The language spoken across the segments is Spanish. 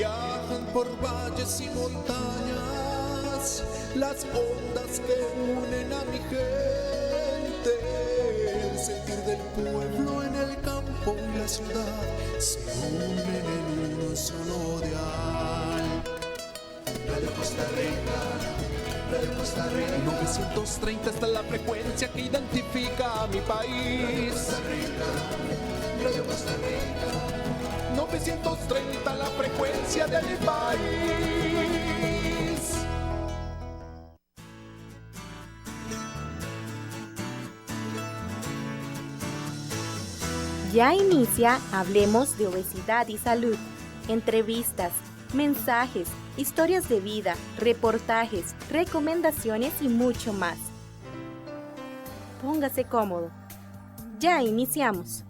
Viajan por valles y montañas las ondas que unen a mi gente. El sentir del pueblo en el campo y la ciudad se unen en un solo dial. Radio Costa Rica, Radio Costa Rica. 930 está la frecuencia que identifica a mi país. Radio Costa Rica, 930 la frecuencia de mi país. Ya inicia Hablemos de Obesidad y Salud. Entrevistas, mensajes, historias de vida, reportajes, recomendaciones y mucho más. Póngase cómodo. Ya iniciamos.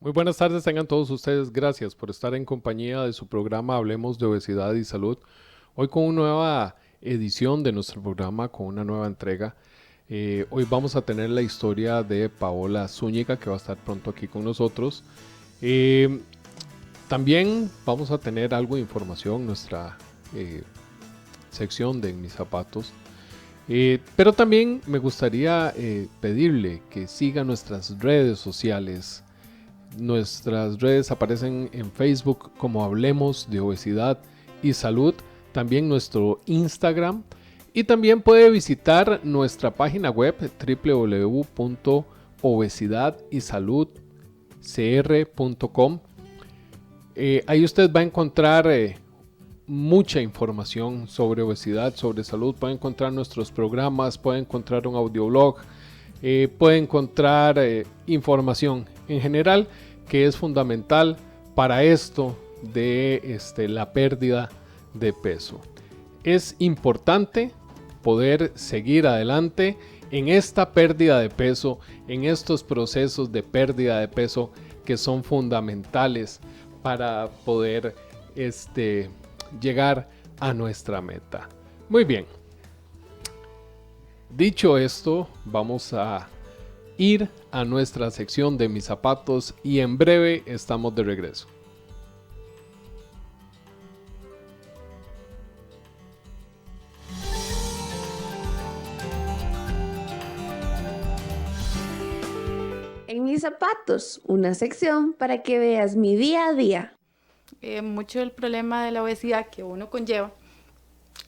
Muy buenas tardes, tengan todos ustedes. Gracias por estar en compañía de su programa Hablemos de Obesidad y Salud. Hoy con una nueva edición de nuestro programa, con una nueva entrega. Hoy vamos a tener la historia de Paola Zúñiga, que va a estar pronto aquí con nosotros. También vamos a tener algo de información, nuestra sección de En Mis Zapatos. Pero también me gustaría pedirle que siga nuestras redes sociales. Nuestras redes aparecen en Facebook como Hablemos de Obesidad y Salud, también nuestro Instagram, y también puede visitar nuestra página web www.obesidadYsaludcr.com. Ahí usted va a encontrar mucha información sobre obesidad, sobre salud. Puede encontrar nuestros programas, puede encontrar un audioblog, puede encontrar información en general que es fundamental para esto de la pérdida de peso. Es importante poder seguir adelante en esta pérdida de peso, en estos procesos de pérdida de peso que son fundamentales para poder llegar a nuestra meta. Muy bien. Dicho esto, vamos a ir a nuestra sección de Mis Zapatos y en breve estamos de regreso. En Mis Zapatos, una sección para que veas mi día a día. Mucho del problema de la obesidad que uno conlleva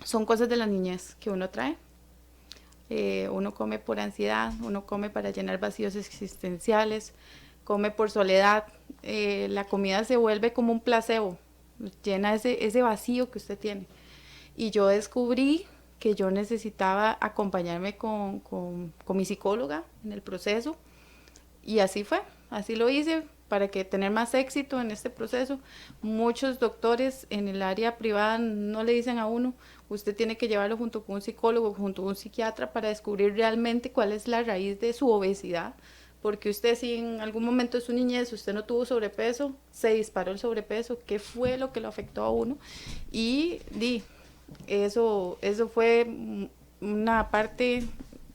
son cosas de la niñez que uno trae. Uno come por ansiedad, uno come para llenar vacíos existenciales, come por soledad. La comida se vuelve como un placebo, llena ese vacío que usted tiene. Y yo descubrí que yo necesitaba acompañarme con mi psicóloga en el proceso, y así fue, así lo hice para tener más éxito en este proceso. Muchos doctores en el área privada no le dicen a uno, usted tiene que llevarlo junto con un psicólogo, junto con un psiquiatra, para descubrir realmente cuál es la raíz de su obesidad. Porque usted, si en algún momento de su niñez usted no tuvo sobrepeso, se disparó el sobrepeso, ¿qué fue lo que lo afectó a uno? Y eso fue una parte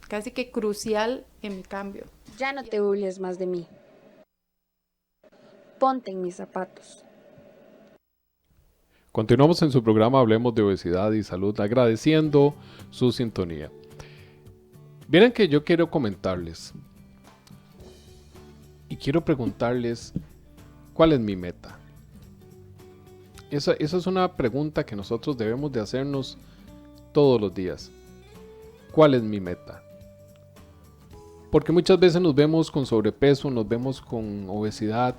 casi que crucial en mi cambio. Ya no te burles más de mí. Ponte en mis zapatos. Continuamos en su programa Hablemos de Obesidad y Salud, agradeciendo su sintonía. Miren que yo quiero comentarles y quiero preguntarles cuál es mi meta. Esa es una pregunta que nosotros debemos de hacernos todos los días. ¿Cuál es mi meta? Porque muchas veces nos vemos con sobrepeso, nos vemos con obesidad,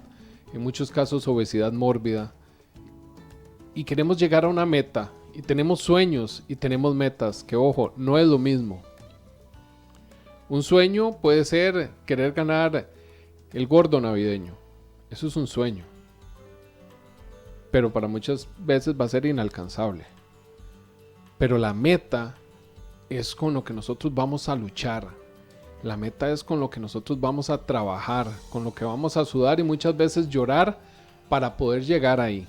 en muchos casos obesidad mórbida, y queremos llegar a una meta, y tenemos sueños y tenemos metas, que ojo, no es lo mismo. Un sueño puede ser querer ganar el gordo navideño, eso es un sueño, pero para muchas veces va a ser inalcanzable. Pero la meta es con lo que nosotros vamos a luchar. La meta es con lo que nosotros vamos a trabajar, con lo que vamos a sudar y muchas veces llorar para poder llegar ahí.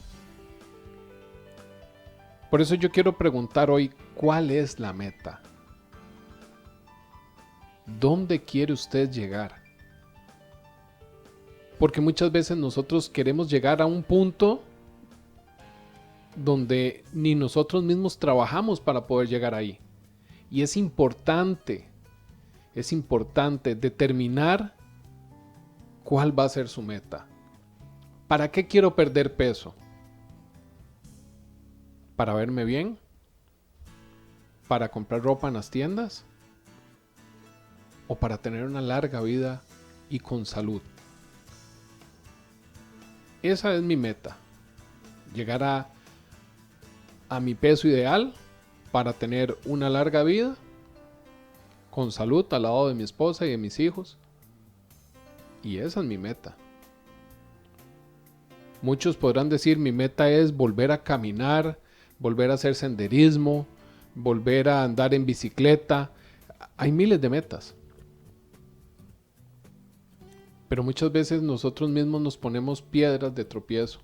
Por eso yo quiero preguntar hoy, ¿cuál es la meta? ¿Dónde quiere usted llegar? Porque muchas veces nosotros queremos llegar a un punto donde ni nosotros mismos trabajamos para poder llegar ahí. Y es importante determinar cuál va a ser su meta. ¿Para qué quiero perder peso? ¿Para verme bien? ¿Para comprar ropa en las tiendas? ¿O para tener una larga vida y con salud? Esa es mi meta. Llegar a mi peso ideal para tener una larga vida con salud al lado de mi esposa y de mis hijos. Y esa es mi meta. Muchos podrán decir, mi meta es volver a caminar, volver a hacer senderismo, volver a andar en bicicleta. Hay miles de metas. Pero muchas veces nosotros mismos nos ponemos piedras de tropiezo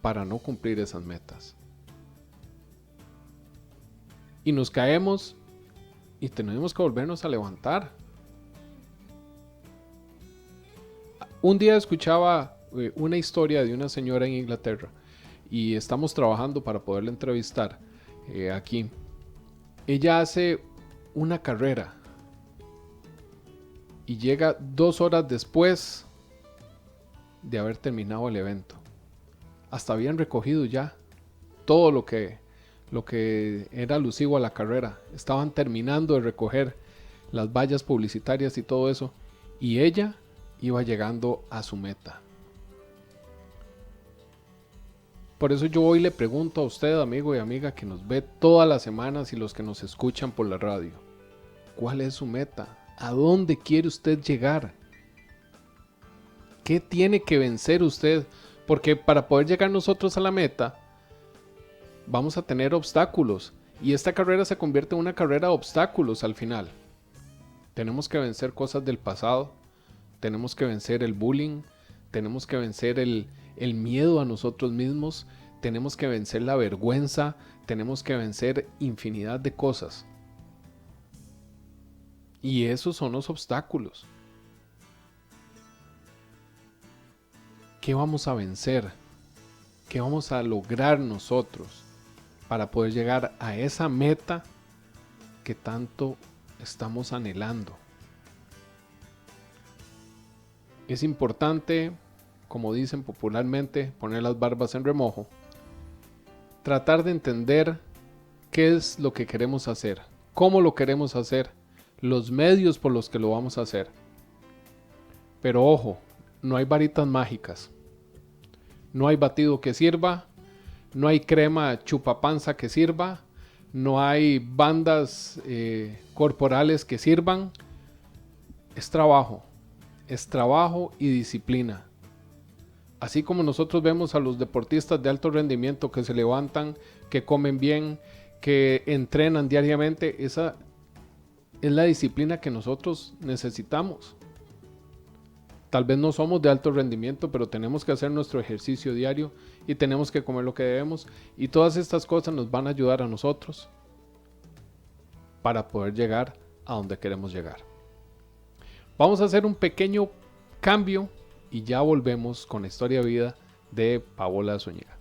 para no cumplir esas metas. Y nos caemos y tenemos que volvernos a levantar. Un día escuchaba una historia de una señora en Inglaterra y estamos trabajando para poderla entrevistar aquí. Ella hace una carrera y llega 2 horas después de haber terminado el evento. Hasta habían recogido ya todo lo que era alusivo a la carrera. Estaban terminando de recoger las vallas publicitarias y todo eso, y ella iba llegando a su meta. Por eso yo hoy le pregunto a usted, amigo y amiga, que nos ve todas las semanas y los que nos escuchan por la radio, ¿cuál es su meta? ¿A dónde quiere usted llegar? ¿Qué tiene que vencer usted? Porque para poder llegar nosotros a la meta, vamos a tener obstáculos. Y esta carrera se convierte en una carrera de obstáculos al final. Tenemos que vencer cosas del pasado. Tenemos que vencer el bullying. Tenemos que vencer el miedo a nosotros mismos. Tenemos que vencer la vergüenza. Tenemos que vencer infinidad de cosas. Y esos son los obstáculos. ¿Qué vamos a vencer? ¿Qué vamos a lograr nosotros para poder llegar a esa meta que tanto estamos anhelando? Es importante, como dicen popularmente, poner las barbas en remojo. Tratar de entender qué es lo que queremos hacer, cómo lo queremos hacer, los medios por los que lo vamos a hacer. Pero ojo, no hay varitas mágicas. No hay batido que sirva, no hay crema chupapanza que sirva, no hay bandas corporales que sirvan. Es trabajo y disciplina. Así como nosotros vemos a los deportistas de alto rendimiento que se levantan, que comen bien, que entrenan diariamente, esa es la disciplina que nosotros necesitamos. Tal vez no somos de alto rendimiento, pero tenemos que hacer nuestro ejercicio diario y tenemos que comer lo que debemos. Y todas estas cosas nos van a ayudar a nosotros para poder llegar a donde queremos llegar. Vamos a hacer un pequeño cambio y ya volvemos con la historia de vida de Paola Zúñiga.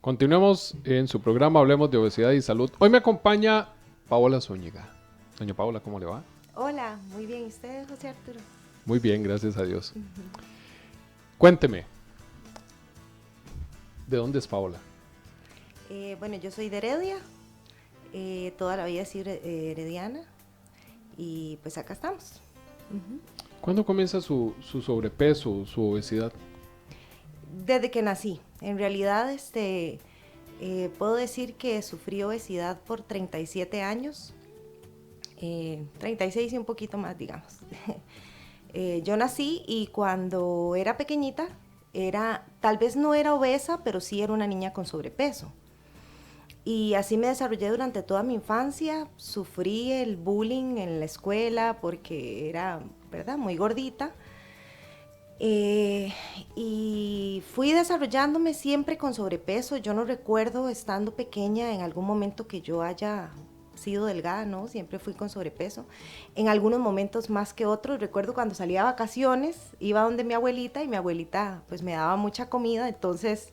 Continuemos en su programa Hablemos de Obesidad y Salud. Hoy me acompaña Paola Zúñiga. Doña Paola, ¿cómo le va? Hola, muy bien. ¿Y usted, José Arturo? Muy bien, gracias a Dios. Cuénteme, ¿de dónde es Paola? Bueno, yo soy de Heredia. Toda la vida he sido herediana. Y pues acá estamos. ¿Cuándo comienza su sobrepeso, su obesidad? Desde que nací. En realidad, puedo decir que sufrí obesidad por 37 años, 36 y un poquito más, digamos. Yo nací y cuando era pequeñita, tal vez no era obesa, pero sí era una niña con sobrepeso. Y así me desarrollé durante toda mi infancia. Sufrí el bullying en la escuela porque era, ¿verdad?, muy gordita. Y fui desarrollándome siempre con sobrepeso. Yo no recuerdo estando pequeña en algún momento que yo haya sido delgada, ¿no? Siempre fui con sobrepeso. En algunos momentos más que otros. Recuerdo cuando salía a vacaciones, iba donde mi abuelita y mi abuelita pues me daba mucha comida. Entonces,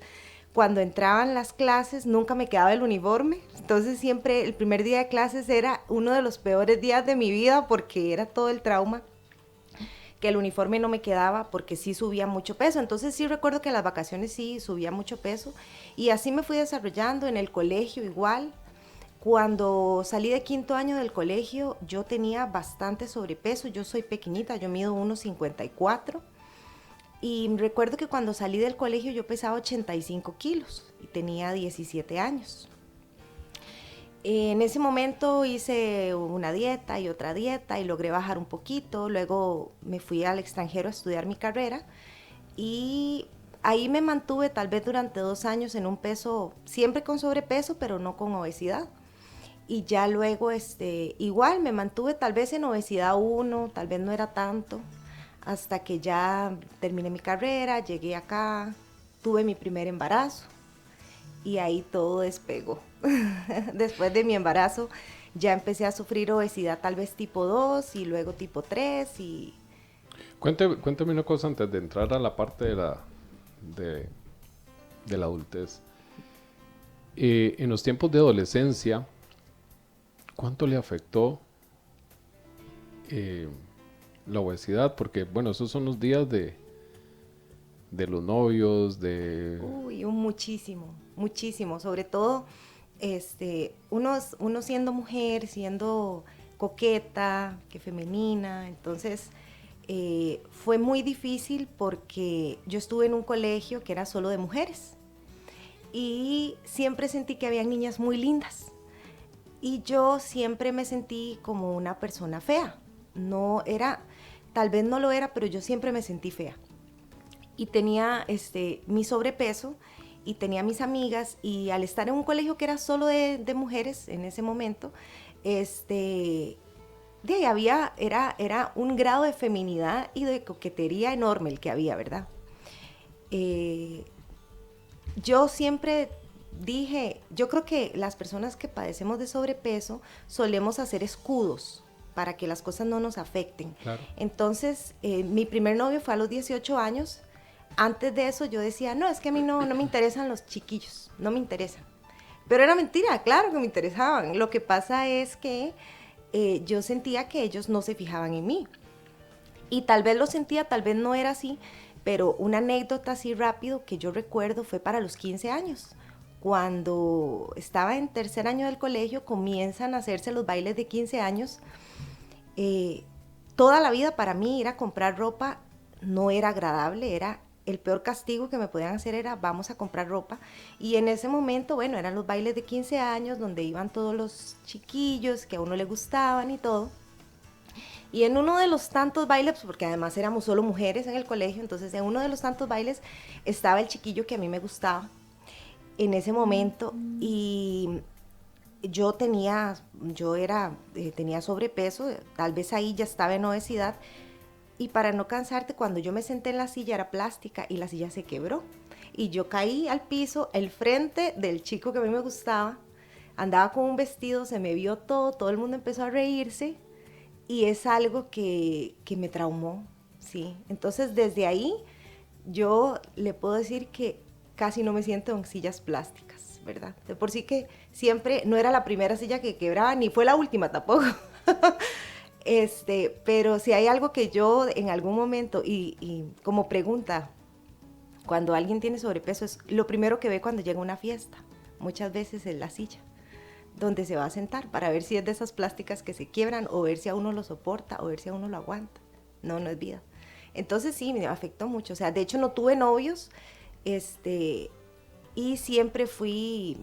cuando entraban las clases, nunca me quedaba el uniforme. Entonces, siempre el primer día de clases era uno de los peores días de mi vida porque era todo el trauma que el uniforme no me quedaba porque sí subía mucho peso. Entonces sí recuerdo que en las vacaciones sí subía mucho peso y así me fui desarrollando. En el colegio igual. Cuando salí de 5º año del colegio yo tenía bastante sobrepeso. Yo soy pequeñita, yo mido 1,54 y recuerdo que cuando salí del colegio yo pesaba 85 kilos y tenía 17 años. En ese momento hice una dieta y otra dieta y logré bajar un poquito. Luego me fui al extranjero a estudiar mi carrera y ahí me mantuve tal vez durante 2 años en un peso, siempre con sobrepeso, pero no con obesidad. Y ya luego igual me mantuve tal vez en obesidad 1, tal vez no era tanto, hasta que ya terminé mi carrera, llegué acá, tuve mi primer embarazo. Y ahí todo despegó. Después de mi embarazo ya empecé a sufrir obesidad tal vez tipo 2 y luego tipo 3 y... Cuéntame una cosa antes de entrar a la parte de la adultez. En los tiempos de adolescencia, ¿cuánto le afectó la obesidad? Porque, bueno, esos son los días de los novios, Uy, muchísimo, sobre todo uno siendo mujer, siendo coqueta, que femenina, entonces fue muy difícil porque yo estuve en un colegio que era solo de mujeres y siempre sentí que había niñas muy lindas y yo siempre me sentí como una persona fea, tal vez no lo era, pero yo siempre me sentí fea. Y tenía mi sobrepeso y tenía mis amigas y al estar en un colegio que era solo de mujeres en ese momento, era un grado de feminidad y de coquetería enorme el que había, ¿verdad? Yo siempre dije, yo creo que las personas que padecemos de sobrepeso solemos hacer escudos para que las cosas no nos afecten. Claro. Entonces, mi primer novio fue a los 18 años. Antes de eso yo decía, no, es que a mí no me interesan los chiquillos, no me interesan. Pero era mentira, claro que me interesaban. Lo que pasa es que yo sentía que ellos no se fijaban en mí. Y tal vez lo sentía, tal vez no era así, pero una anécdota así rápido que yo recuerdo fue para los 15 años. Cuando estaba en 3er año del colegio, comienzan a hacerse los bailes de 15 años. Toda la vida para mí ir a comprar ropa no era agradable, era el peor castigo que me podían hacer era vamos a comprar ropa. Y en ese momento, bueno, eran los bailes de 15 años donde iban todos los chiquillos que a uno le gustaban y todo. Y en uno de los tantos bailes, porque además éramos solo mujeres en el colegio, entonces en uno de los tantos bailes estaba el chiquillo que a mí me gustaba en ese momento y yo tenía sobrepeso, tal vez ahí ya estaba en obesidad. Y para no cansarte, cuando yo me senté en la silla era plástica y la silla se quebró. Y yo caí al piso, el frente del chico que a mí me gustaba, andaba con un vestido, se me vio todo el mundo empezó a reírse y es algo que me traumó, ¿sí? Entonces desde ahí yo le puedo decir que casi no me siento en sillas plásticas, ¿verdad? De por sí que siempre, no era la primera silla que quebraba, ni fue la última tampoco. Pero si hay algo que yo en algún momento, y como pregunta, cuando alguien tiene sobrepeso, es lo primero que ve cuando llega a una fiesta, muchas veces es la silla, donde se va a sentar, para ver si es de esas plásticas que se quiebran, o ver si a uno lo soporta, o ver si a uno lo aguanta, no es vida. Entonces sí, me afectó mucho. O sea, de hecho no tuve novios, y siempre fui,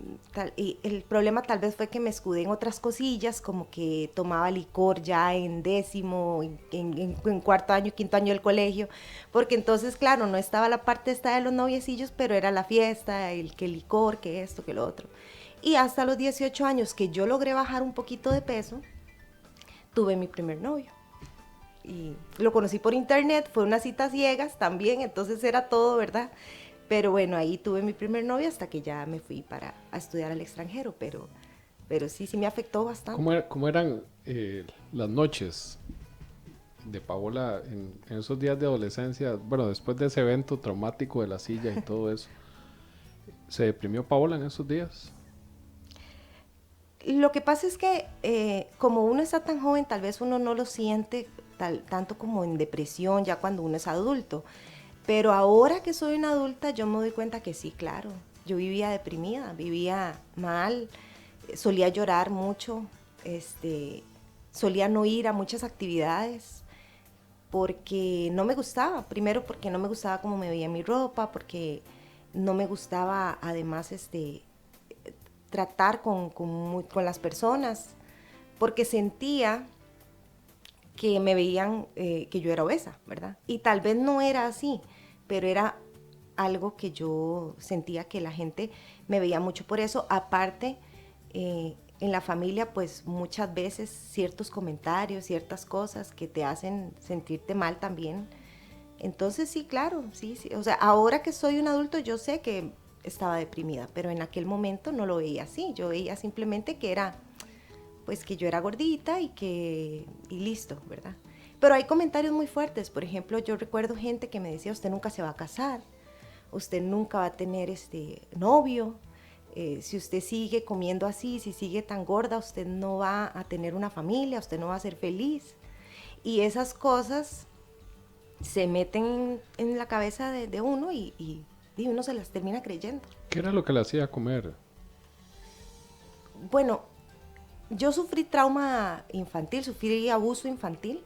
y el problema tal vez fue que me escudé en otras cosillas, como que tomaba licor ya en 10º, en cuarto año, quinto año del colegio, porque entonces, claro, no estaba la parte esta de los noviecillos, pero era la fiesta, que el licor, que esto, que lo otro. Y hasta los 18 años que yo logré bajar un poquito de peso, tuve mi primer novio. Y lo conocí por internet, fue unas citas ciegas también, entonces era todo, ¿verdad? Pero bueno, ahí tuve mi primer novio hasta que ya me fui a estudiar al extranjero, pero sí me afectó bastante. ¿Cómo eran las noches de Paola en esos días de adolescencia? Bueno, después de ese evento traumático de la silla y todo eso, ¿se deprimió Paola en esos días? Lo que pasa es que como uno está tan joven, tal vez uno no lo siente tanto como en depresión ya cuando uno es adulto. Pero ahora que soy una adulta, yo me doy cuenta que sí, claro. Yo vivía deprimida, vivía mal, solía llorar mucho, solía no ir a muchas actividades porque no me gustaba. Primero porque no me gustaba cómo me veía mi ropa, porque no me gustaba además tratar con las personas, porque sentía que me veían que yo era obesa, ¿verdad? Y tal vez no era así, pero era algo que yo sentía que la gente me veía mucho por eso. Aparte, en la familia, pues muchas veces ciertos comentarios, ciertas cosas que te hacen sentirte mal también. Entonces sí, claro, sí. O sea, ahora que soy un adulto, yo sé que estaba deprimida, pero en aquel momento no lo veía así. Yo veía simplemente que era, pues que yo era gordita y listo, ¿verdad? Pero hay comentarios muy fuertes. Por ejemplo, yo recuerdo gente que me decía, usted nunca se va a casar, usted nunca va a tener novio, si usted sigue comiendo así, si sigue tan gorda, usted no va a tener una familia, usted no va a ser feliz. Y esas cosas se meten en la cabeza de uno y uno se las termina creyendo. ¿Qué era lo que le hacía comer? Bueno, yo sufrí trauma infantil, sufrí abuso infantil,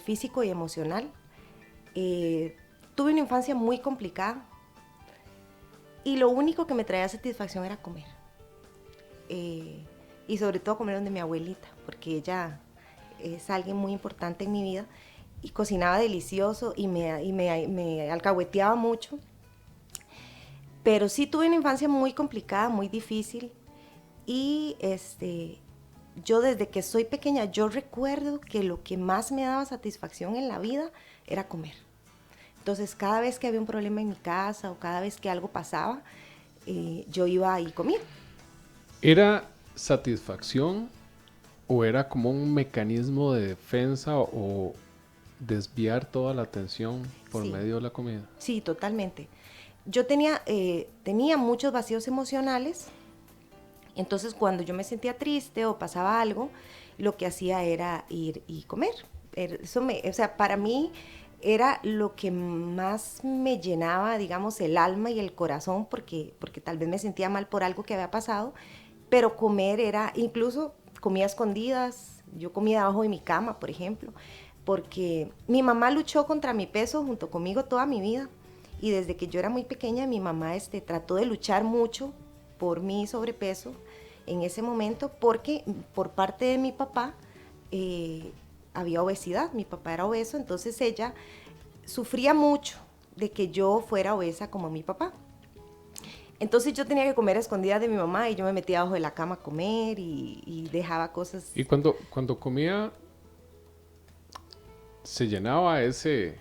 físico y emocional. Tuve una infancia muy complicada y lo único que me traía satisfacción era comer. Y sobre todo comer donde mi abuelita, porque ella es alguien muy importante en mi vida y cocinaba delicioso y me alcahueteaba mucho. Pero sí tuve una infancia muy complicada, muy difícil. Y yo desde que soy pequeña, yo recuerdo que lo que más me daba satisfacción en la vida era comer. Entonces, cada vez que había un problema en mi casa o cada vez que algo pasaba, yo iba y comía. ¿Era satisfacción o era como un mecanismo de defensa o desviar toda la atención por medio de la comida? Sí, totalmente. Yo tenía muchos vacíos emocionales. Entonces, cuando yo me sentía triste o pasaba algo, lo que hacía era ir y comer. O sea, para mí era lo que más me llenaba, digamos, el alma y el corazón, porque tal vez me sentía mal por algo que había pasado, pero comer era, incluso comía a escondidas, yo comía debajo de mi cama, por ejemplo, porque mi mamá luchó contra mi peso junto conmigo toda mi vida, y desde que yo era muy pequeña, mi mamá trató de luchar mucho por mi sobrepeso en ese momento, porque por parte de mi papá había obesidad, mi papá era obeso, entonces ella sufría mucho de que yo fuera obesa como mi papá. Entonces yo tenía que comer a escondidas de mi mamá y yo me metía abajo de la cama a comer y dejaba cosas. ¿Y cuando comía, se llenaba ese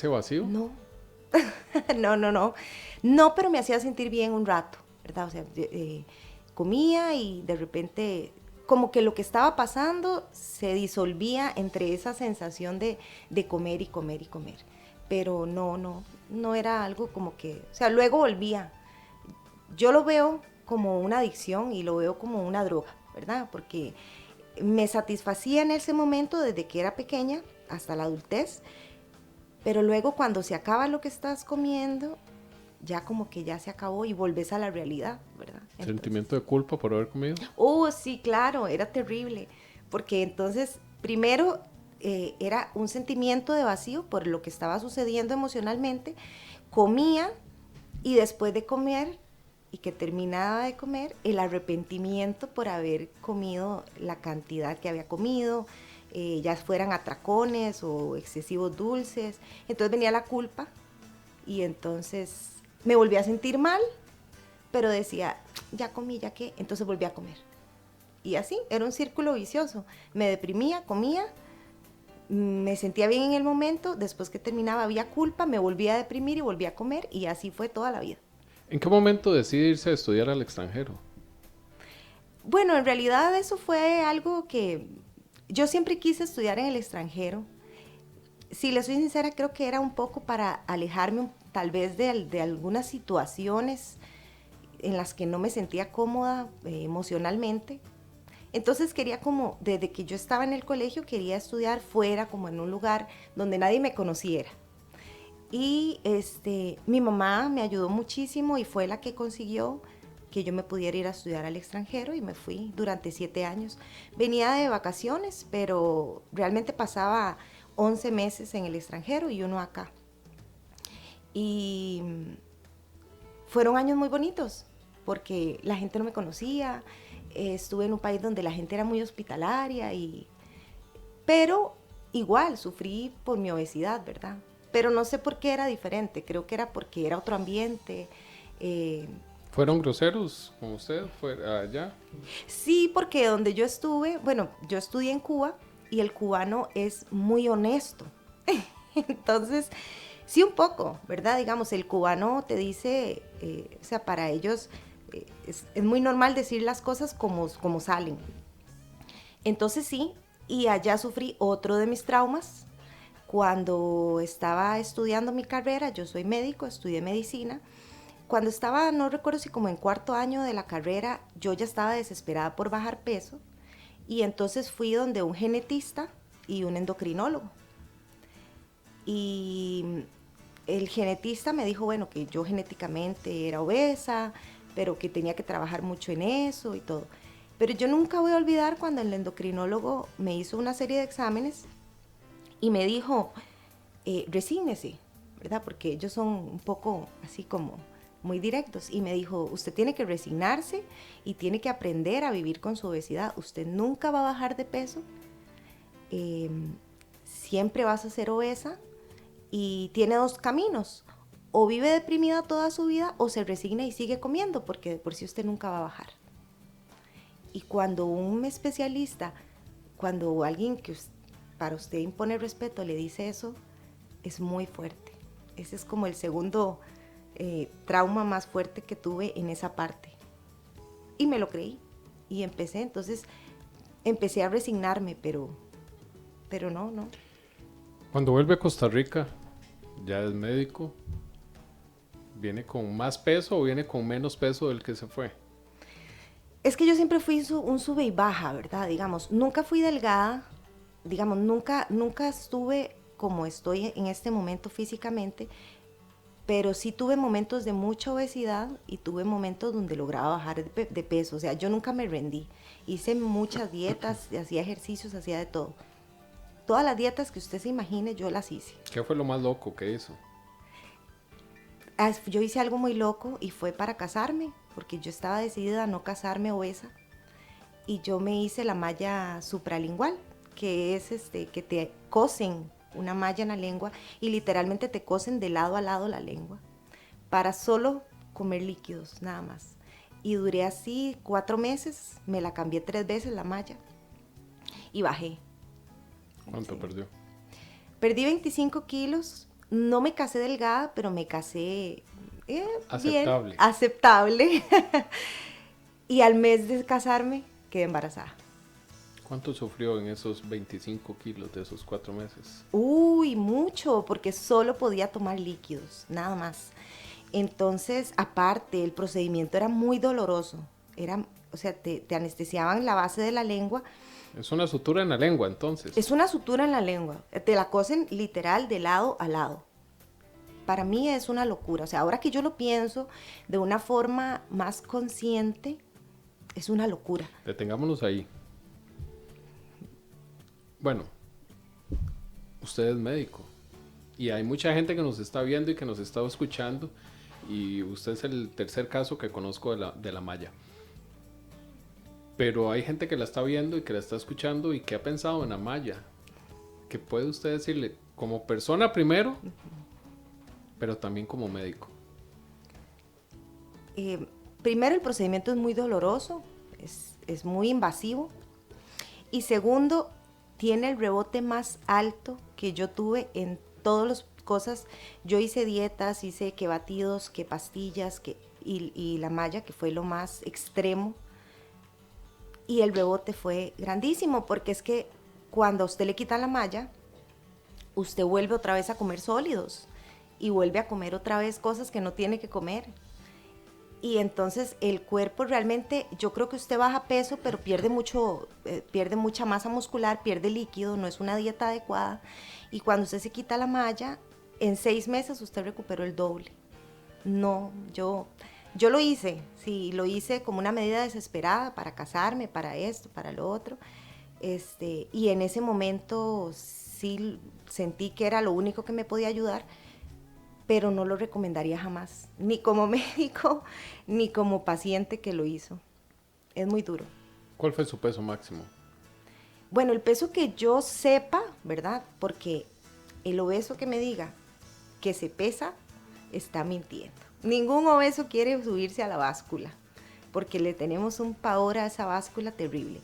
vacío? No. No, pero me hacía sentir bien un rato, ¿verdad? O sea, comía y de repente como que lo que estaba pasando se disolvía entre esa sensación de comer y comer y comer. Pero no era algo como que, o sea, luego volvía. Yo lo veo como una adicción y lo veo como una droga, ¿verdad? Porque me satisfacía en ese momento desde que era pequeña hasta la adultez, pero luego cuando se acaba lo que estás comiendo, ya como que ya se acabó y volvés a la realidad, ¿verdad? Entonces, ¿sentimiento de culpa por haber comido? Sí, claro, era terrible, porque entonces primero era un sentimiento de vacío por lo que estaba sucediendo emocionalmente. Comía y después de comer y que terminaba de comer, el arrepentimiento por haber comido la cantidad que había comido, ya fueran atracones o excesivos dulces. Entonces venía la culpa y entonces me volví a sentir mal, pero decía, ya comí, ya qué, entonces volví a comer. Y así, era un círculo vicioso. Me deprimía, comía, me sentía bien en el momento, después que terminaba había culpa, me volvía a deprimir y volvía a comer, y así fue toda la vida. ¿En qué momento decide irse a estudiar al extranjero? Bueno, en realidad eso fue algo que yo siempre quise estudiar en el extranjero. Si les soy sincera, creo que era un poco para alejarme tal vez de algunas situaciones en las que no me sentía cómoda emocionalmente. Entonces quería como, desde que yo estaba en el colegio, quería estudiar fuera, como en un lugar donde nadie me conociera. Y mi mamá me ayudó muchísimo y fue la que consiguió que yo me pudiera ir a estudiar al extranjero y me fui durante 7 años. Venía de vacaciones, pero realmente pasaba 11 meses en el extranjero y uno acá. Y fueron años muy bonitos porque la gente no me conocía, estuve en un país donde la gente era muy hospitalaria, pero igual sufrí por mi obesidad, ¿verdad? Pero no sé por qué era diferente, creo que era porque era otro ambiente. ¿Fueron groseros con usted allá? Sí, porque donde yo estuve, bueno, yo estudié en Cuba y el cubano es muy honesto. Entonces, sí un poco, ¿verdad? Digamos, el cubano te dice, o sea, para ellos es muy normal decir las cosas como salen. Entonces sí, y allá sufrí otro de mis traumas. Cuando estaba estudiando mi carrera, yo soy médico, estudié medicina. Cuando estaba, no recuerdo si como en 4º año de la carrera, yo ya estaba desesperada por bajar peso. Y entonces fui donde un genetista y un endocrinólogo. Y el genetista me dijo, bueno, que yo genéticamente era obesa, pero que tenía que trabajar mucho en eso y todo. Pero yo nunca voy a olvidar cuando el endocrinólogo me hizo una serie de exámenes y me dijo, resígnese, ¿verdad? Porque ellos son un poco así como muy directos. Y me dijo, usted tiene que resignarse y tiene que aprender a vivir con su obesidad. Usted nunca va a bajar de peso, siempre vas a ser obesa y tiene 2 caminos. O vive deprimida toda su vida o se resigna y sigue comiendo, porque de por sí usted nunca va a bajar. Y cuando un especialista, cuando alguien que para usted impone respeto le dice eso, es muy fuerte. Ese es como el segundo trauma más fuerte que tuve en esa parte. Y me lo creí y entonces empecé a resignarme, pero no. Cuando vuelve a Costa Rica, ya es médico, ¿viene con más peso o viene con menos peso del que se fue? Es que yo siempre fui un sube y baja, ¿verdad? Digamos, nunca fui delgada, digamos, nunca estuve como estoy en este momento físicamente, pero sí tuve momentos de mucha obesidad y tuve momentos donde lograba bajar de peso. O sea, yo nunca me rendí. Hice muchas dietas, hacía ejercicios, hacía de todo. Todas las dietas que usted se imagine, yo las hice. ¿Qué fue lo más loco que hizo? Yo hice algo muy loco y fue para casarme, porque yo estaba decidida a no casarme obesa. Y yo me hice la malla supralingual, que es que te cosen una malla en la lengua y literalmente te cosen de lado a lado la lengua para solo comer líquidos, nada más. Y duré así 4 meses, me la cambié 3 veces la malla y bajé. ¿Cuánto perdió? Perdí 25 kilos, no me casé delgada, pero me casé aceptable. Bien, aceptable. Y al mes de casarme quedé embarazada. ¿Cuánto sufrió en esos 25 kilos de esos 4 meses? Uy, mucho, porque solo podía tomar líquidos, nada más. Entonces, aparte, el procedimiento era muy doloroso. O sea, te anestesiaban la base de la lengua. Es una sutura en la lengua, entonces. Es una sutura en la lengua. Te la cosen literal de lado a lado. Para mí es una locura. O sea, ahora que yo lo pienso de una forma más consciente, es una locura. Detengámonos ahí. Bueno, usted es médico y hay mucha gente que nos está viendo y que nos está escuchando, y usted es el tercer caso que conozco de la malla. Pero hay gente que la está viendo y que la está escuchando y que ha pensado en la malla. ¿Qué puede usted decirle como persona primero, pero también como médico? Primero, el procedimiento es muy doloroso, es muy invasivo. Y segundo, tiene el rebote más alto que yo tuve en todas las cosas. Yo hice dietas, hice que batidos, que pastillas, y la malla, que fue lo más extremo. Y el rebote fue grandísimo, porque es que cuando a usted le quitan la malla, usted vuelve otra vez a comer sólidos y vuelve a comer otra vez cosas que no tiene que comer. Y entonces el cuerpo realmente, yo creo que usted baja peso, pero pierde mucha masa muscular, pierde líquido, no es una dieta adecuada. Y cuando usted se quita la malla, en 6 meses usted recuperó el doble. No, yo lo hice, sí, lo hice como una medida desesperada para casarme, para esto, para lo otro. Y en ese momento sí sentí que era lo único que me podía ayudar, pero no lo recomendaría jamás, ni como médico, ni como paciente que lo hizo. Es muy duro. ¿Cuál fue su peso máximo? Bueno, el peso que yo sepa, ¿verdad? Porque el obeso que me diga que se pesa, está mintiendo. Ningún obeso quiere subirse a la báscula, porque le tenemos un pavor a esa báscula terrible.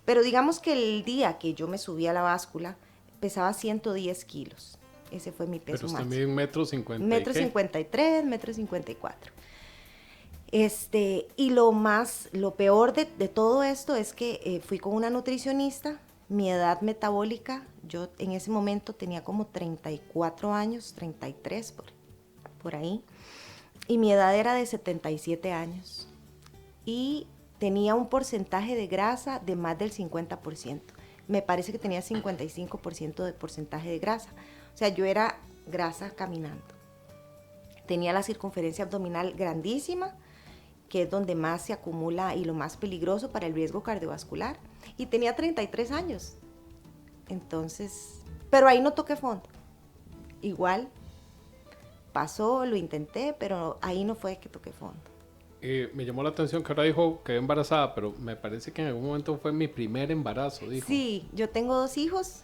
Pero digamos que el día que yo me subí a la báscula, pesaba 110 kilos. Ese fue mi peso máximo. Pero usted mide 1,50 m. 1,53 m, 1,54 m. Y lo peor de todo esto es que fui con una nutricionista. Mi edad metabólica, yo en ese momento tenía como 34 años, 33 por ahí. Y mi edad era de 77 años. Y tenía un porcentaje de grasa de más del 50%. Me parece que tenía 55% de porcentaje de grasa. O sea, yo era grasa caminando. Tenía la circunferencia abdominal grandísima, que es donde más se acumula y lo más peligroso para el riesgo cardiovascular. Y tenía 33 años. Entonces, pero ahí no toqué fondo. Igual pasó, lo intenté, pero ahí no fue que toqué fondo. Me llamó la atención que ahora dijo que embarazada, pero me parece que en algún momento fue mi primer embarazo, dijo. Sí, yo tengo 2 hijos.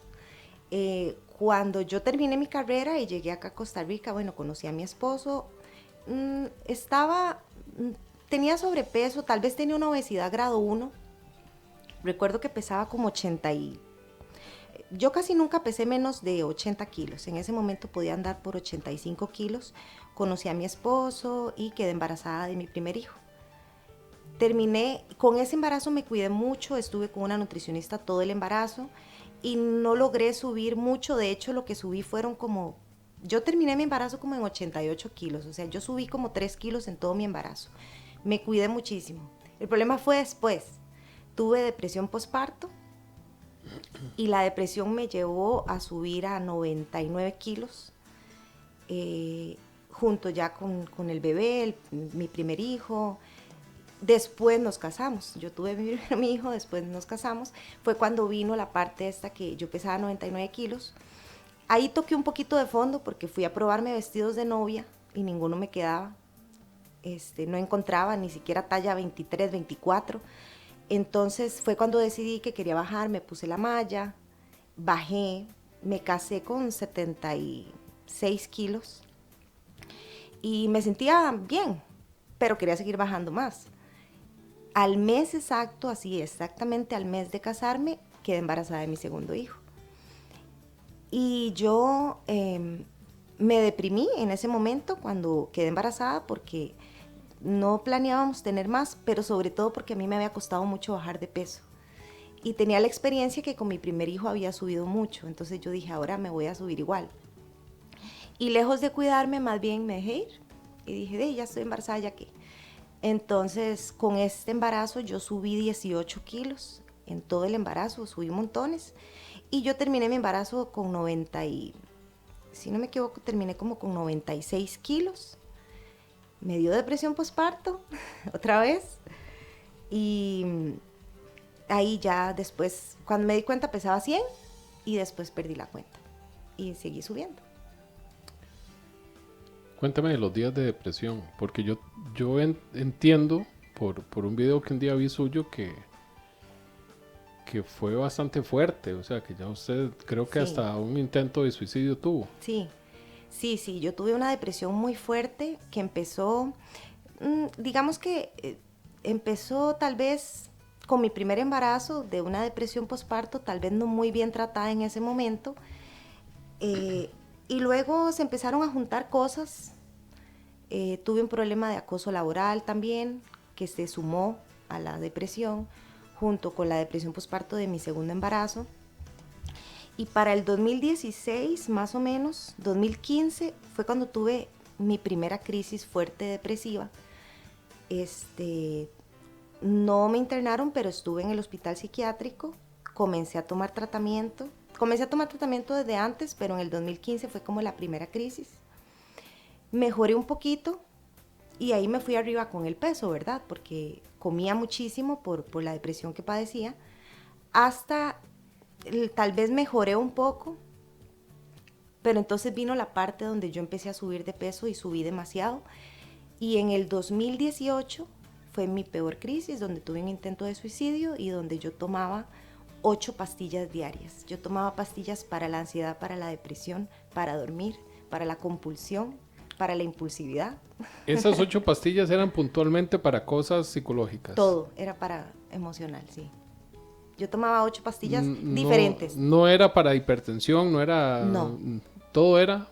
Cuando yo terminé mi carrera y llegué acá a Costa Rica, bueno, conocí a mi esposo, tenía sobrepeso, tal vez tenía una obesidad grado 1. Recuerdo que pesaba como 80 y... Yo casi nunca pesé menos de 80 kilos. En ese momento podía andar por 85 kilos. Conocí a mi esposo y quedé embarazada de mi primer hijo. Terminé, con ese embarazo me cuidé mucho, estuve con una nutricionista todo el embarazo y no logré subir mucho. De hecho, lo que subí fueron como... Yo terminé mi embarazo como en 88 kilos, o sea, yo subí como 3 kilos en todo mi embarazo. Me cuidé muchísimo. El problema fue después. Tuve depresión posparto y la depresión me llevó a subir a 99 kilos, junto ya con el bebé, mi primer hijo. Después nos casamos, yo tuve mi hijo, después nos casamos. Fue cuando vino la parte esta que yo pesaba 99 kilos. Ahí toqué un poquito de fondo porque fui a probarme vestidos de novia y ninguno me quedaba. No encontraba ni siquiera talla 23, 24. Entonces fue cuando decidí que quería bajar, me puse la malla, bajé, me casé con 76 kilos y me sentía bien, pero quería seguir bajando más. Al mes exacto, así exactamente al mes de casarme, quedé embarazada de mi segundo hijo. Y yo me deprimí en ese momento cuando quedé embarazada porque no planeábamos tener más, pero sobre todo porque a mí me había costado mucho bajar de peso. Y tenía la experiencia que con mi primer hijo había subido mucho, entonces yo dije, ahora me voy a subir igual. Y lejos de cuidarme, más bien me dejé ir. Y dije, ya estoy embarazada, ya que. Entonces, con este embarazo yo subí 18 kilos. En todo el embarazo subí montones. Y yo terminé mi embarazo con 90 y... Si no me equivoco, terminé como con 96 kilos. Me dio depresión posparto, otra vez. Y ahí ya después, cuando me di cuenta, pesaba 100 y después perdí la cuenta. y seguí subiendo. Cuéntame de los días de depresión, porque yo entiendo por un video que un día vi suyo que fue bastante fuerte, o sea, que ya usted creo que Sí. hasta un intento de suicidio tuvo. Sí, yo tuve una depresión muy fuerte que empezó, digamos que empezó tal vez con mi primer embarazo, de una depresión posparto, tal vez no muy bien tratada en ese momento, y luego se empezaron a juntar cosas. Tuve un problema de acoso laboral también, que se sumó a la depresión, junto con la depresión posparto de mi segundo embarazo. Y para el 2016, más o menos, 2015, fue cuando tuve mi primera crisis fuerte depresiva. No me internaron, pero estuve en el hospital psiquiátrico, comencé a tomar tratamiento. Comencé a tomar tratamiento desde antes, pero en el 2015 fue como la primera crisis. Mejoré un poquito y ahí me fui arriba con el peso, ¿verdad? Porque comía muchísimo por la depresión que padecía. Hasta tal vez mejoré un poco, pero entonces vino la parte donde yo empecé a subir de peso y subí demasiado. Y en el 2018 fue mi peor crisis, donde tuve un intento de suicidio y donde yo tomaba 8 pastillas diarias. Yo tomaba pastillas para la ansiedad, para la depresión, para dormir, para la compulsión, para la impulsividad. Esas 8 pastillas eran puntualmente para cosas psicológicas. Todo era para emocional, sí. Yo tomaba 8 pastillas diferentes. No era para hipertensión, no era... No. Todo era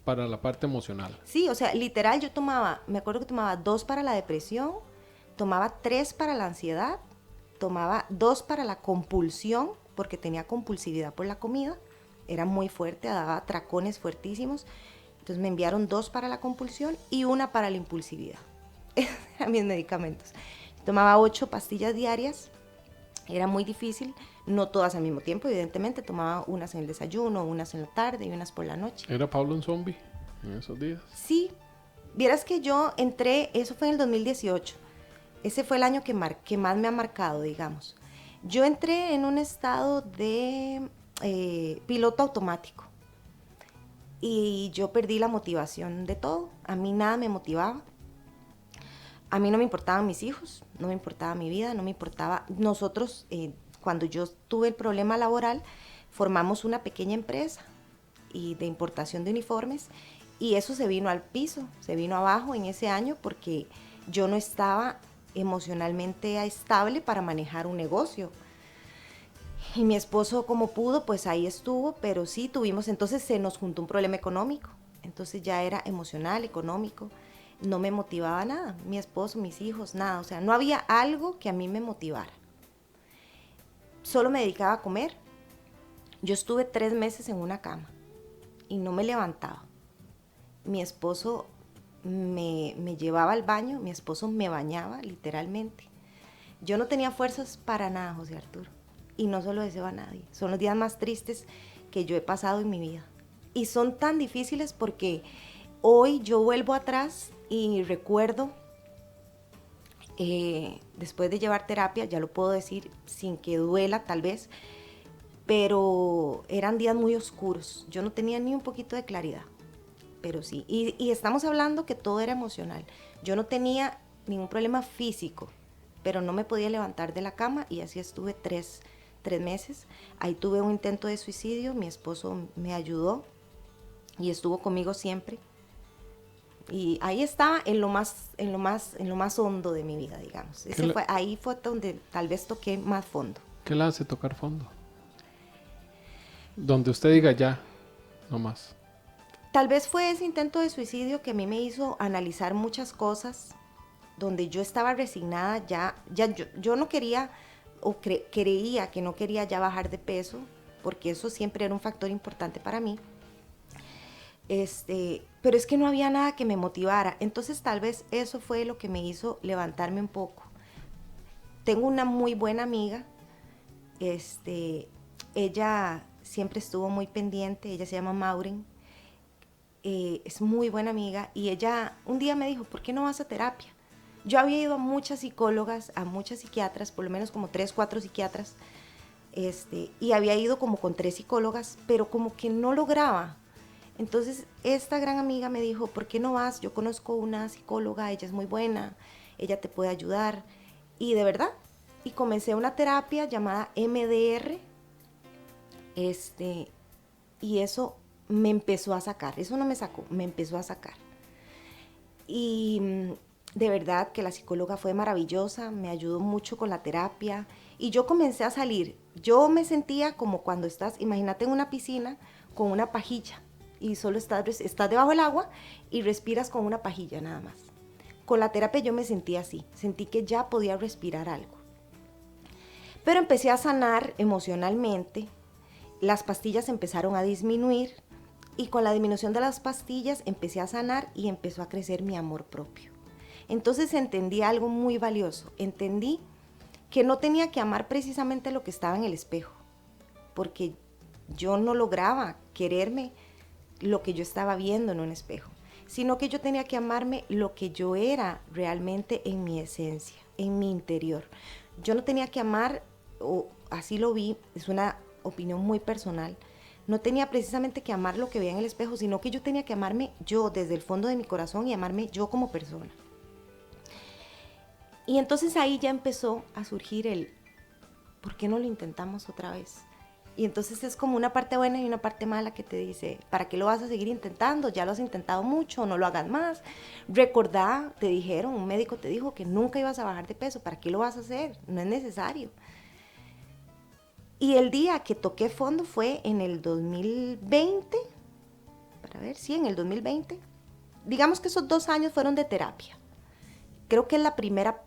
para la parte emocional. Sí, o sea, literal yo tomaba, me acuerdo que tomaba 2 para la depresión, tomaba 3 para la ansiedad, tomaba 2 para la compulsión, porque tenía compulsividad por la comida, era muy fuerte, daba atracones fuertísimos. Entonces me enviaron 2 para la compulsión y 1 para la impulsividad. Eran mis medicamentos. Tomaba 8 pastillas diarias, era muy difícil, no todas al mismo tiempo, evidentemente. Tomaba unas en el desayuno, unas en la tarde y unas por la noche. ¿Era Pablo un zombie en esos días? Sí, vieras que yo entré, eso fue en el 2018. Ese fue el año que más me ha marcado, digamos. Yo entré en un estado de piloto automático. Y yo perdí la motivación de todo. A mí nada me motivaba. A mí no me importaban mis hijos, no me importaba mi vida, no me importaba. Nosotros, cuando yo tuve el problema laboral, formamos una pequeña empresa de importación de uniformes y eso se vino al piso, se vino abajo en ese año porque yo no estaba emocionalmente estable para manejar un negocio. Y mi esposo, como pudo, pues ahí estuvo, pero sí tuvimos, entonces se nos juntó un problema económico. Entonces ya era emocional, económico, no me motivaba nada. Mi esposo, mis hijos, nada. O sea, no había algo que a mí me motivara. Solo me dedicaba a comer. Yo estuve 3 meses en una cama y no me levantaba. Mi esposo me llevaba al baño, mi esposo me bañaba, literalmente. Yo no tenía fuerzas para nada, José Arturo. Y no se lo deseo a nadie. Son los días más tristes que yo he pasado en mi vida. Y son tan difíciles porque hoy yo vuelvo atrás y recuerdo, después de llevar terapia, ya lo puedo decir sin que duela tal vez, pero eran días muy oscuros. Yo no tenía ni un poquito de claridad, pero sí. Y estamos hablando que todo era emocional. Yo no tenía ningún problema físico, pero no me podía levantar de la cama y así estuve 3 meses. Ahí tuve un intento de suicidio, mi esposo me ayudó y estuvo conmigo siempre. Y ahí estaba en lo más hondo de mi vida, digamos. Ahí fue donde tal vez toqué más fondo. ¿Qué le hace tocar fondo? Donde usted diga ya, no más. Tal vez fue ese intento de suicidio que a mí me hizo analizar muchas cosas, donde yo estaba resignada, yo no quería, o creía que no quería ya bajar de peso, porque eso siempre era un factor importante para mí. Pero es que no había nada que me motivara. Entonces tal vez eso fue lo que me hizo levantarme un poco. Tengo una muy buena amiga, ella siempre estuvo muy pendiente, ella se llama Maureen, es muy buena amiga y ella un día me dijo, ¿por qué no vas a terapia? Yo había ido a muchas psicólogas, a muchas psiquiatras, por lo menos como 3, 4 psiquiatras, y había ido como con 3 psicólogas, pero como que no lograba. Entonces esta gran amiga me dijo, ¿por qué no vas? Yo conozco una psicóloga, ella es muy buena, ella te puede ayudar. Y de verdad, y comencé una terapia llamada MDR, y eso me empezó a sacar, eso no me sacó, me empezó a sacar. Y de verdad que la psicóloga fue maravillosa, me ayudó mucho con la terapia, y yo comencé a salir. Yo me sentía como cuando estás, imagínate en una piscina con una pajilla, y solo estás debajo del agua y respiras con una pajilla nada más. Con la terapia yo me sentí así, sentí que ya podía respirar algo. Pero empecé a sanar emocionalmente, las pastillas empezaron a disminuir y con la disminución de las pastillas empecé a sanar y empezó a crecer mi amor propio. Entonces entendí algo muy valioso, entendí que no tenía que amar precisamente lo que estaba en el espejo, porque yo no lograba quererme lo que yo estaba viendo en un espejo, sino que yo tenía que amarme lo que yo era realmente en mi esencia, en mi interior. Yo no tenía que amar, o así lo vi, es una opinión muy personal, no tenía precisamente que amar lo que veía en el espejo, sino que yo tenía que amarme yo desde el fondo de mi corazón y amarme yo como persona. Y entonces ahí ya empezó a surgir el, ¿por qué no lo intentamos otra vez? Y entonces es como una parte buena y una parte mala que te dice, ¿para qué lo vas a seguir intentando? Ya lo has intentado mucho, no lo hagas más. Recordá, te dijeron, un médico te dijo que nunca ibas a bajar de peso, ¿para qué lo vas a hacer? No es necesario. Y el día que toqué fondo fue en el 2020, en el 2020. Digamos que esos 2 años fueron de terapia. Creo que es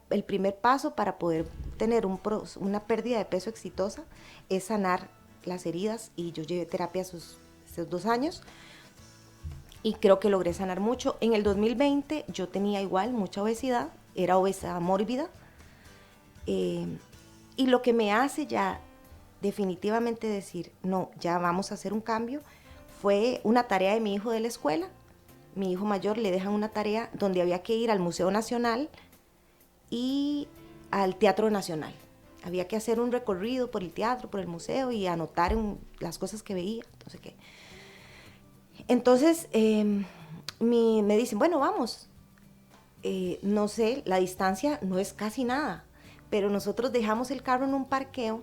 el primer paso para poder tener una pérdida de peso exitosa es sanar las heridas, y yo llevé terapia esos 2 años y creo que logré sanar mucho. En el 2020 yo tenía igual mucha obesidad, era obesa mórbida, y lo que me hace ya definitivamente decir, no, ya vamos a hacer un cambio, fue una tarea de mi hijo de la escuela. Mi hijo mayor le dejan una tarea donde había que ir al Museo Nacional y al Teatro Nacional. Había que hacer un recorrido por el teatro, por el museo y anotar las cosas que veía. Entonces me dicen, bueno, vamos. No sé, la distancia no es casi nada, pero nosotros dejamos el carro en un parqueo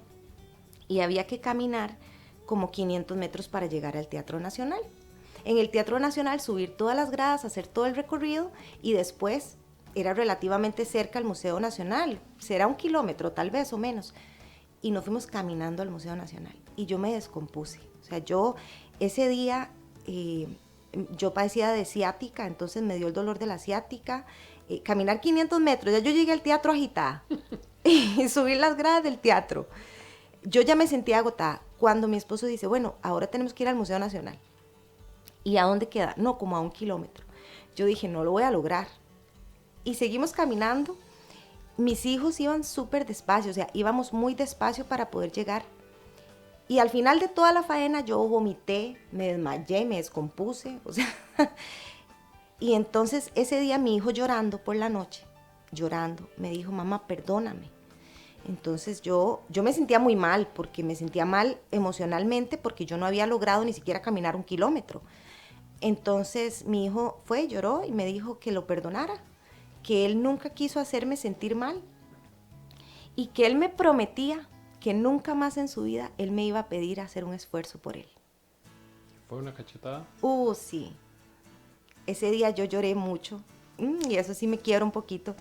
y había que caminar como 500 metros para llegar al Teatro Nacional. En el Teatro Nacional subir todas las gradas, hacer todo el recorrido y después era relativamente cerca al Museo Nacional, será 1 kilómetro tal vez o menos, y nos fuimos caminando al Museo Nacional y yo me descompuse. O sea, yo ese día yo padecía de ciática, entonces me dio el dolor de la ciática, caminar 500 metros, ya yo llegué al teatro agitada y subir las gradas del teatro. Yo ya me sentía agotada cuando mi esposo dice, bueno, ahora tenemos que ir al Museo Nacional. ¿Y a dónde queda? No, como a 1 kilómetro. Yo dije, no lo voy a lograr. Y seguimos caminando. Mis hijos iban súper despacio, o sea, íbamos muy despacio para poder llegar. Y al final de toda la faena yo vomité, me desmayé, me descompuse, o sea. Y entonces ese día mi hijo llorando por la noche, llorando, me dijo, mamá, perdóname. Entonces yo me sentía muy mal, porque me sentía mal emocionalmente, porque yo no había logrado ni siquiera caminar 1 kilómetro. Entonces mi hijo fue, lloró y me dijo que lo perdonara, que él nunca quiso hacerme sentir mal y que él me prometía que nunca más en su vida él me iba a pedir hacer un esfuerzo por él. ¿Fue una cachetada? Sí. Ese día yo lloré mucho y eso sí me quiebra un poquito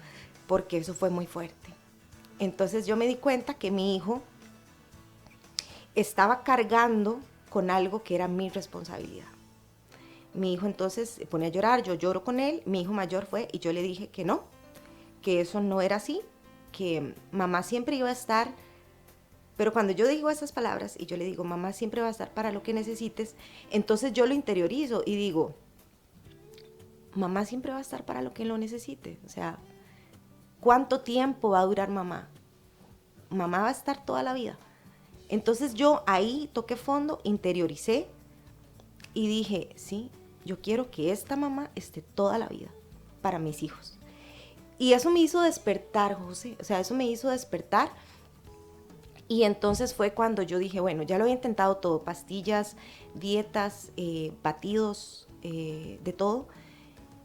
porque eso fue muy fuerte. Entonces yo me di cuenta que mi hijo estaba cargando con algo que era mi responsabilidad. Mi hijo entonces se pone a llorar, yo lloro con él, mi hijo mayor fue y yo le dije que no, que eso no era así, que mamá siempre iba a estar, pero cuando yo digo esas palabras y yo le digo mamá siempre va a estar para lo que necesites, entonces yo lo interiorizo y digo, mamá siempre va a estar para lo que lo necesite, o sea, ¿cuánto tiempo va a durar mamá? Mamá va a estar toda la vida. Entonces yo ahí toqué fondo, interioricé y dije, sí, yo quiero que esta mamá esté toda la vida para mis hijos. Y eso me hizo despertar, José, o sea, eso me hizo despertar Y entonces fue cuando yo dije, bueno, ya lo había intentado todo, pastillas, dietas, batidos, de todo.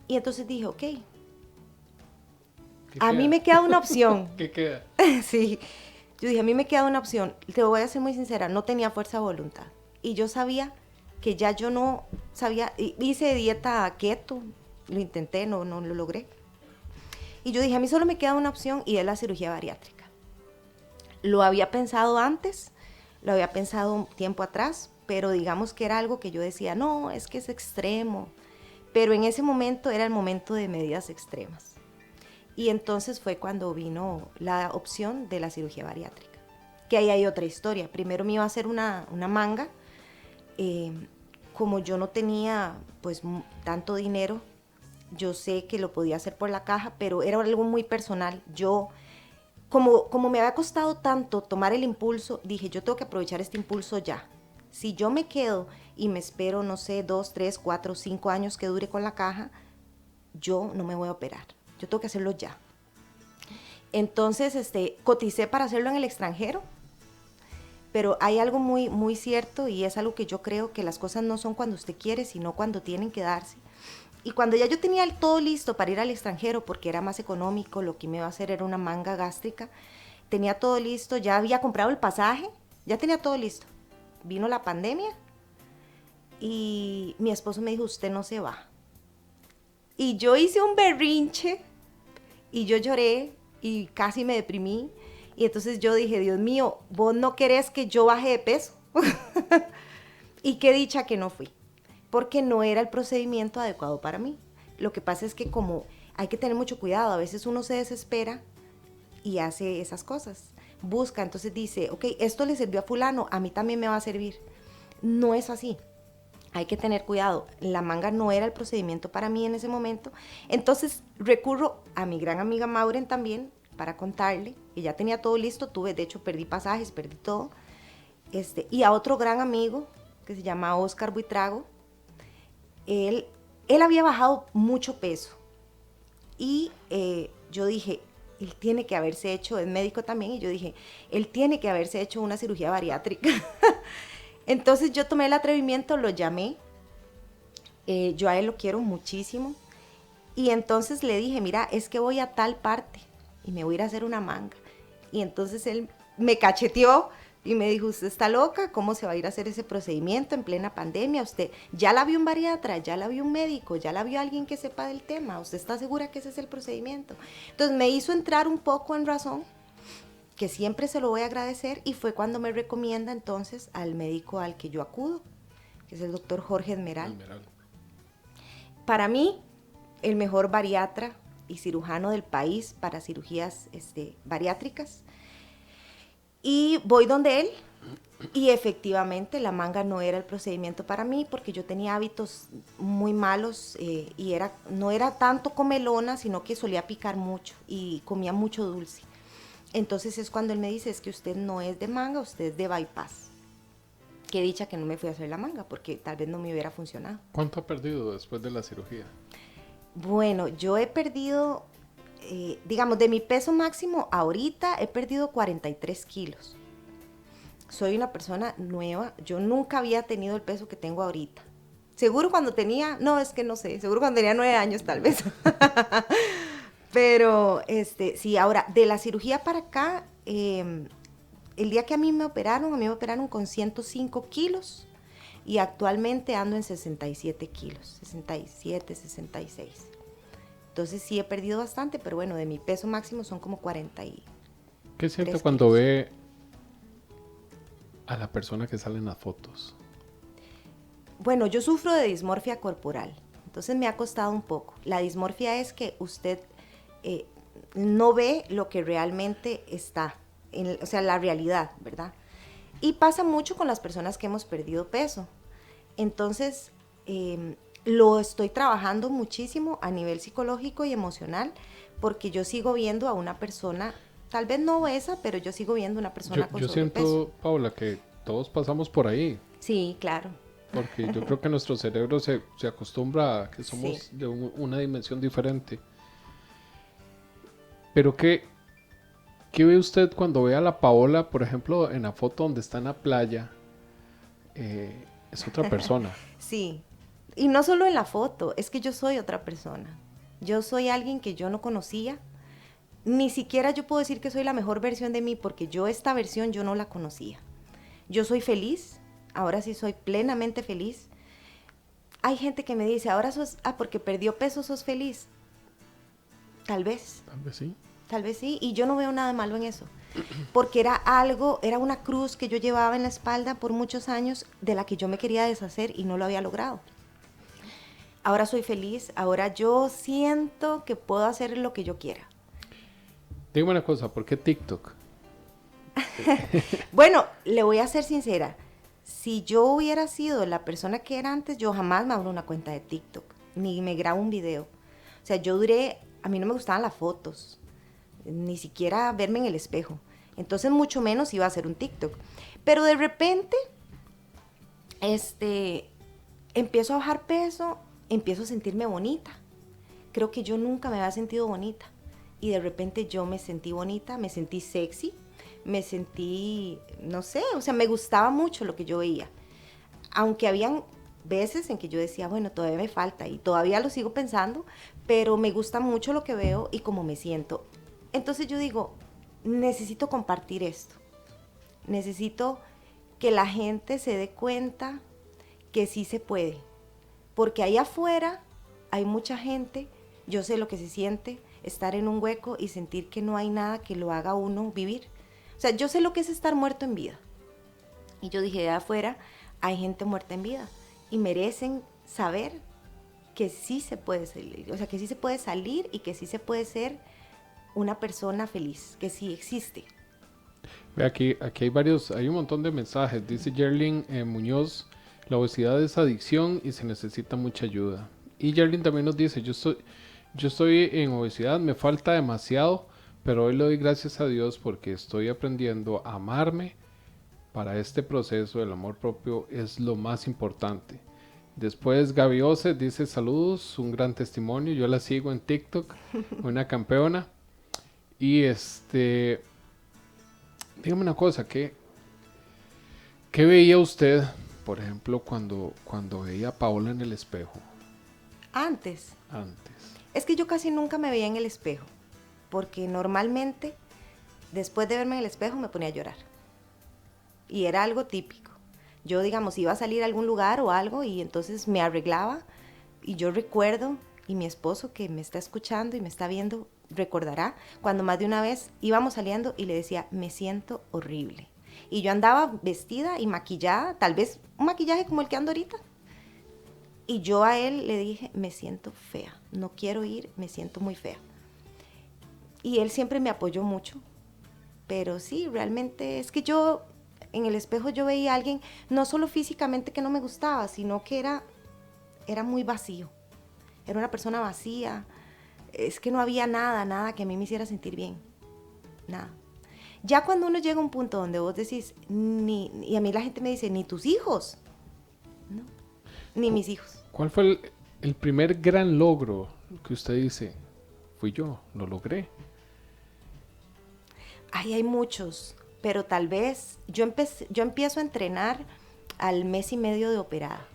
Y entonces dije, ok, a mí me queda una opción. ¿Qué queda? Sí, yo dije, a mí me queda una opción. Te voy a ser muy sincera, no tenía fuerza de voluntad. Y yo sabía que ya yo no sabía, hice dieta keto, lo intenté, no lo logré. Y yo dije, a mí solo me queda una opción y es la cirugía bariátrica. Lo había pensado antes, lo había pensado un tiempo atrás, pero digamos que era algo que yo decía, no, es que es extremo. Pero en ese momento era el momento de medidas extremas. Y entonces fue cuando vino la opción de la cirugía bariátrica. Que ahí hay otra historia. Primero me iba a hacer una manga. Como yo no tenía pues tanto dinero, yo sé que lo podía hacer por la caja, pero era algo muy personal. Yo, como me había costado tanto tomar el impulso, dije, yo tengo que aprovechar este impulso ya. Si yo me quedo y me espero, no sé, 2, 3, 4, 5 años que dure con la caja, yo no me voy a operar. Yo tengo que hacerlo ya. Entonces, coticé para hacerlo en el extranjero, pero hay algo muy, muy cierto y es algo que yo creo que las cosas no son cuando usted quiere, sino cuando tienen que darse. Y cuando ya yo tenía todo listo para ir al extranjero, porque era más económico, lo que me iba a hacer era una manga gástrica, tenía todo listo, ya había comprado el pasaje, ya tenía todo listo. Vino la pandemia y mi esposo me dijo, usted no se va. Y yo hice un berrinche y yo lloré y casi me deprimí. Y entonces yo dije, Dios mío, vos no querés que yo baje de peso. Y qué dicha que no fui, porque no era el procedimiento adecuado para mí. Lo que pasa es que como hay que tener mucho cuidado, a veces uno se desespera y hace esas cosas. Busca, entonces dice, ok, esto le sirvió a fulano, a mí también me va a servir. No es así. Hay que tener cuidado. La manga no era el procedimiento para mí en ese momento. Entonces recurro a mi gran amiga Maureen también para contarle, que ya tenía todo listo. De hecho, perdí pasajes, perdí todo. Y a otro gran amigo que se llama Oscar Buitrago. Él había bajado mucho peso. Y yo dije, él tiene que haberse hecho, es médico también, y yo dije, él tiene que haberse hecho una cirugía bariátrica. Entonces yo tomé el atrevimiento, lo llamé, yo a él lo quiero muchísimo, y entonces le dije, mira, es que voy a tal parte, y me voy a ir a hacer una manga. Y entonces él me cacheteó, y me dijo, usted está loca, ¿cómo se va a ir a hacer ese procedimiento en plena pandemia? Usted ya la vio un bariatra, ya la vio un médico, ya la vio alguien que sepa del tema, ¿usted está segura que ese es el procedimiento? Entonces me hizo entrar un poco en razón, que siempre se lo voy a agradecer, y fue cuando me recomienda entonces al médico al que yo acudo, que es el doctor Jorge Esmeral. Para mí, el mejor bariatra y cirujano del país para cirugías bariátricas. Y voy donde él, y efectivamente la manga no era el procedimiento para mí, porque yo tenía hábitos muy malos, y no era tanto comelona, sino que solía picar mucho y comía mucho dulce. Entonces es cuando él me dice, es que usted no es de manga, usted es de bypass. Qué dicha que no me fui a hacer la manga, porque tal vez no me hubiera funcionado. ¿Cuánto ha perdido después de la cirugía? Bueno, yo he perdido, digamos, de mi peso máximo, ahorita he perdido 43 kilos. Soy una persona nueva, yo nunca había tenido el peso que tengo ahorita. Seguro cuando tenía, no, es que no sé, seguro cuando tenía 9 años tal vez. Pero, sí, ahora, de la cirugía para acá, el día que a mí me operaron con 105 kilos y actualmente ando en 67 kilos, 67, 66. Entonces sí he perdido bastante, pero bueno, de mi peso máximo son como 40 y... ¿Qué siente cuando ve a la persona que sale en las fotos? Bueno, yo sufro de dismorfia corporal, entonces me ha costado un poco. La dismorfia es que usted no ve lo que realmente está, o sea, la realidad, ¿verdad? Y pasa mucho con las personas que hemos perdido peso. Entonces, lo estoy trabajando muchísimo a nivel psicológico y emocional, porque yo sigo viendo a una persona, tal vez no obesa, pero yo sigo viendo a una persona con sobrepeso. Yo siento, Paula, que todos pasamos por ahí. Sí, claro. Porque yo creo que nuestro cerebro se acostumbra a que somos Sí. de una dimensión diferente. Pero ¿Qué ve usted cuando ve a la Paola, por ejemplo, en la foto donde está en la playa? Es otra persona. Sí, y no solo en la foto, es que yo soy otra persona. Yo soy alguien que yo no conocía. Ni siquiera yo puedo decir que soy la mejor versión de mí, porque yo esta versión yo no la conocía. Yo soy feliz, ahora sí soy plenamente feliz. Hay gente que me dice, ahora sos, porque perdió peso sos feliz. Tal vez. Tal vez sí. Tal vez sí, y yo no veo nada de malo en eso. Porque era algo, era una cruz que yo llevaba en la espalda por muchos años, de la que yo me quería deshacer y no lo había logrado. Ahora soy feliz, ahora yo siento que puedo hacer lo que yo quiera. Dígame una cosa, ¿por qué TikTok? Bueno, le voy a ser sincera. Si yo hubiera sido la persona que era antes, yo jamás me abro una cuenta de TikTok, ni me grabo un video. O sea, a mí no me gustaban las fotos, ni siquiera verme en el espejo. Entonces, mucho menos iba a hacer un TikTok. Pero de repente, empiezo a bajar peso, empiezo a sentirme bonita. Creo que yo nunca me había sentido bonita. Y de repente yo me sentí bonita, me sentí sexy, me sentí, no sé, o sea, me gustaba mucho lo que yo veía. Aunque habían veces en que yo decía, bueno, todavía me falta, y todavía lo sigo pensando, pero me gusta mucho lo que veo y cómo me siento. Entonces yo digo, necesito compartir esto. Necesito que la gente se dé cuenta que sí se puede. Porque ahí afuera hay mucha gente, yo sé lo que se siente, estar en un hueco y sentir que no hay nada que lo haga uno vivir. O sea, yo sé lo que es estar muerto en vida. Y yo dije, de afuera hay gente muerta en vida y merecen saber que sí se puede salir, o sea, que sí se puede salir y que sí se puede ser una persona feliz, que sí existe. Ve aquí hay un montón de mensajes. Dice Yerlin Muñoz, la obesidad es adicción y se necesita mucha ayuda. Y Yerlin también nos dice, yo estoy en obesidad, me falta demasiado, pero hoy le doy gracias a Dios porque estoy aprendiendo a amarme. Para este proceso el amor propio es lo más importante. Después Gaby Ose dice saludos, un gran testimonio, yo la sigo en TikTok, una campeona. Y dígame una cosa, ¿qué veía usted, por ejemplo, cuando veía a Paola en el espejo? Antes. Antes. Es que yo casi nunca me veía en el espejo, porque normalmente después de verme en el espejo me ponía a llorar. Y era algo típico. Yo, digamos, iba a salir a algún lugar o algo y entonces me arreglaba y yo recuerdo, y mi esposo que me está escuchando y me está viendo, recordará, cuando más de una vez íbamos saliendo y le decía, me siento horrible. Y yo andaba vestida y maquillada, tal vez un maquillaje como el que ando ahorita. Y yo a él le dije, me siento fea, no quiero ir, me siento muy fea. Y él siempre me apoyó mucho. Pero sí, realmente es que yo, en el espejo yo veía a alguien, no solo físicamente que no me gustaba, sino que era muy vacío. Era una persona vacía. Es que no había nada que a mí me hiciera sentir bien. Nada. Ya cuando uno llega a un punto donde vos decís, y a mí la gente me dice, ni tus hijos. No, ni mis hijos. ¿Cuál fue el primer gran logro que usted dice, fui yo, lo logré? Ay, hay muchos, pero tal vez yo empiezo a entrenar al mes y medio de operada.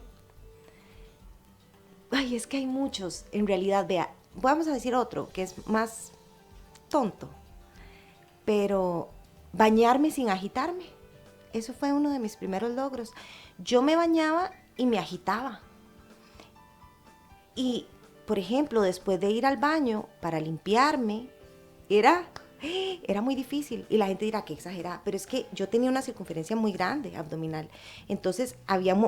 Ay, es que hay muchos, en realidad, vea, vamos a decir otro, que es más tonto, pero bañarme sin agitarme, eso fue uno de mis primeros logros. Yo me bañaba y me agitaba. Y, por ejemplo, después de ir al baño para limpiarme, era muy difícil. Y la gente dirá que exagerada, pero es que yo tenía una circunferencia muy grande abdominal. Entonces,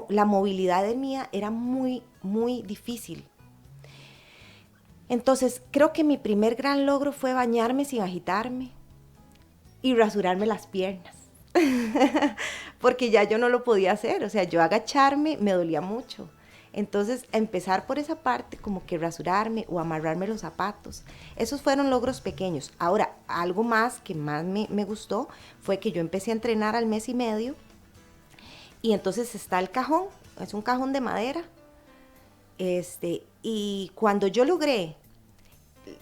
la movilidad de mía era muy, muy difícil. Entonces, creo que mi primer gran logro fue bañarme sin agitarme y rasurarme las piernas. Porque ya yo no lo podía hacer. O sea, yo agacharme me dolía mucho. Entonces, empezar por esa parte, como que rasurarme o amarrarme los zapatos. Esos fueron logros pequeños. Ahora, algo más que más me gustó fue que yo empecé a entrenar al mes y medio. Y entonces está el cajón, es un cajón de madera. Y cuando yo logré,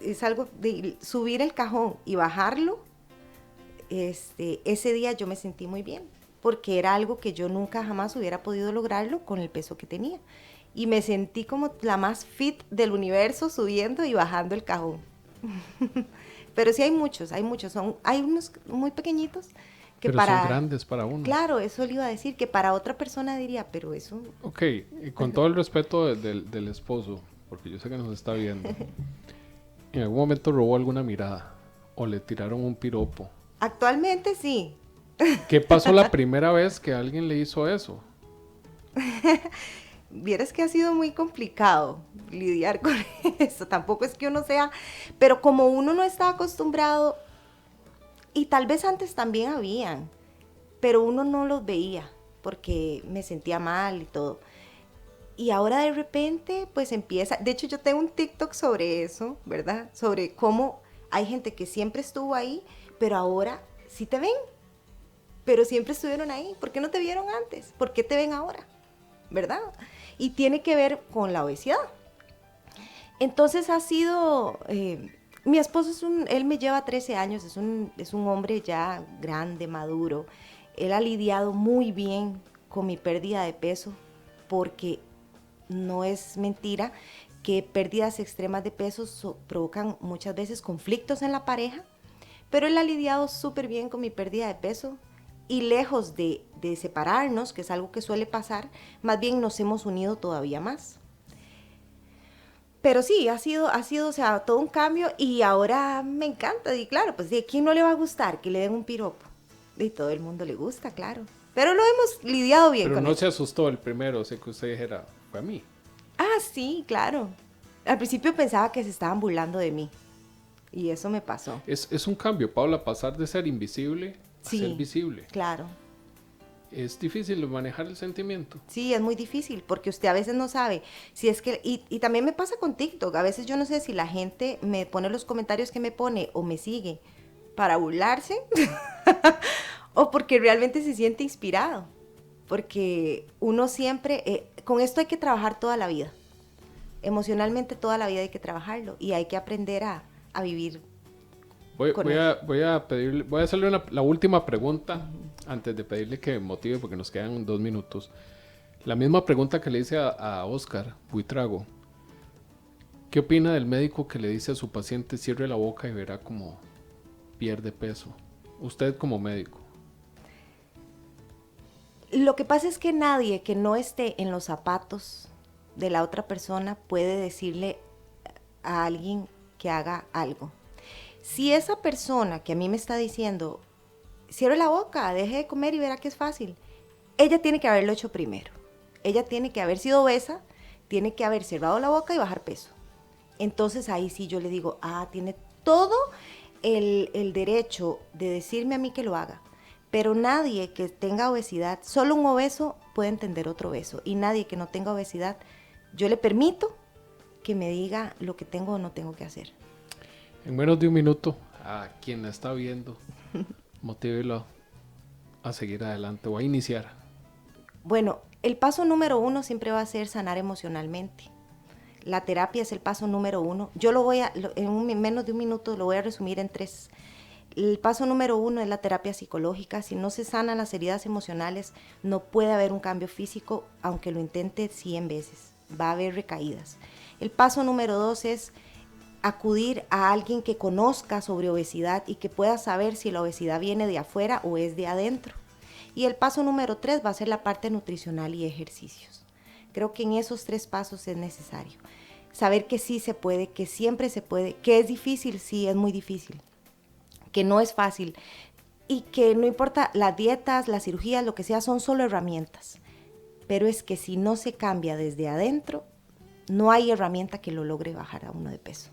es algo de subir el cajón y bajarlo, ese día yo me sentí muy bien, porque era algo que yo nunca jamás hubiera podido lograrlo con el peso que tenía. Y me sentí como la más fit del universo, subiendo y bajando el cajón. Pero sí hay muchos, hay unos muy pequeñitos que pero son grandes para uno. Claro, eso le iba a decir, que para otra persona diría, pero eso... Ok, y con todo el respeto del esposo, porque yo sé que nos está viendo, ¿en algún momento robó alguna mirada? ¿O le tiraron un piropo? Actualmente sí. ¿Qué pasó la primera vez que alguien le hizo eso? Vieras que ha sido muy complicado lidiar con eso. Tampoco es que uno sea... Pero como uno no está acostumbrado, y tal vez antes también habían, pero uno no los veía porque me sentía mal y todo. Y ahora de repente pues empieza... De hecho yo tengo un TikTok sobre eso, ¿verdad? Sobre cómo hay gente que siempre estuvo ahí, pero ahora sí te ven. Pero siempre estuvieron ahí. ¿Por qué no te vieron antes? ¿Por qué te ven ahora? ¿Verdad? Y tiene que ver con la obesidad. Entonces ha sido... mi esposo él me lleva 13 años, es un hombre ya grande, maduro. Él ha lidiado muy bien con mi pérdida de peso, porque no es mentira que pérdidas extremas de peso provocan muchas veces conflictos en la pareja, pero él ha lidiado súper bien con mi pérdida de peso. Y lejos de separarnos, que es algo que suele pasar, más bien nos hemos unido todavía más. Pero sí, ha sido, o sea, todo un cambio, y ahora me encanta. Y claro, pues ¿a quién no le va a gustar que le den un piropo? Y todo el mundo le gusta, claro. Pero lo hemos lidiado bien. Pero con no eso. se asustó el primero, sé que usted dijera, fue a mí. Ah, sí, claro. Al principio pensaba que se estaban burlando de mí. Y eso me pasó. Es un cambio, Paula, pasar de ser invisible a ser visible. Claro. Es difícil manejar el sentimiento. Sí, es muy difícil, porque usted a veces no sabe si es que... Y también me pasa con TikTok. A veces yo no sé si la gente me pone los comentarios que me pone o me sigue para burlarse o porque realmente se siente inspirado. Porque uno siempre... con esto hay que trabajar toda la vida. Emocionalmente toda la vida hay que trabajarlo, y hay que aprender a vivir. Voy a hacerle la última pregunta antes de pedirle que motive, porque nos quedan 2 minutos. La misma pregunta que le hice a Oscar Buitrago. ¿Qué opina del médico que le dice a su paciente cierre la boca y verá cómo pierde peso? Usted como médico. Lo que pasa es que nadie que no esté en los zapatos de la otra persona puede decirle a alguien que haga algo. Si esa persona que a mí me está diciendo, cierre la boca, deje de comer y verá que es fácil, ella tiene que haberlo hecho primero. Ella tiene que haber sido obesa, tiene que haber cerrado la boca y bajar peso. Entonces ahí sí yo le digo, tiene todo el derecho de decirme a mí que lo haga. Pero nadie que tenga obesidad, solo un obeso puede entender otro obeso. Y nadie que no tenga obesidad, yo le permito que me diga lo que tengo o no tengo que hacer. En menos de 1 minuto, a quien la está viendo, motívelo a seguir adelante o a iniciar. Bueno, el paso número 1 siempre va a ser sanar emocionalmente. La terapia es el paso número 1. Yo en menos de 1 minuto lo voy a resumir en 3. El paso número 1 es la terapia psicológica. Si no se sanan las heridas emocionales, no puede haber un cambio físico, aunque lo intente 100 veces. Va a haber recaídas. El paso número 2 es acudir a alguien que conozca sobre obesidad y que pueda saber si la obesidad viene de afuera o es de adentro. Y el paso número 3 va a ser la parte nutricional y ejercicios. Creo que en esos 3 pasos es necesario saber que sí se puede, que siempre se puede, que es difícil, sí, es muy difícil, que no es fácil, y que no importa las dietas, las cirugías, lo que sea, son solo herramientas. Pero es que si no se cambia desde adentro, no hay herramienta que lo logre bajar a uno de peso.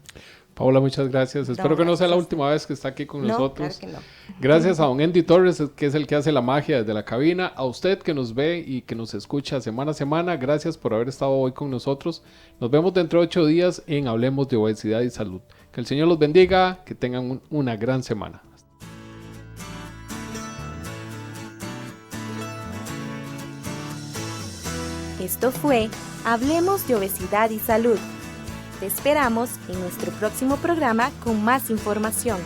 Paula, muchas gracias. Espero que no sea la última vez que está aquí con nosotros. Claro que no. Gracias a don Andy Torres, que es el que hace la magia desde la cabina. A usted que nos ve y que nos escucha semana a semana, gracias por haber estado hoy con nosotros. Nos vemos dentro de 8 días en Hablemos de Obesidad y Salud. Que el Señor los bendiga, que tengan una gran semana. Esto fue Hablemos de Obesidad y Salud. Te esperamos en nuestro próximo programa con más información.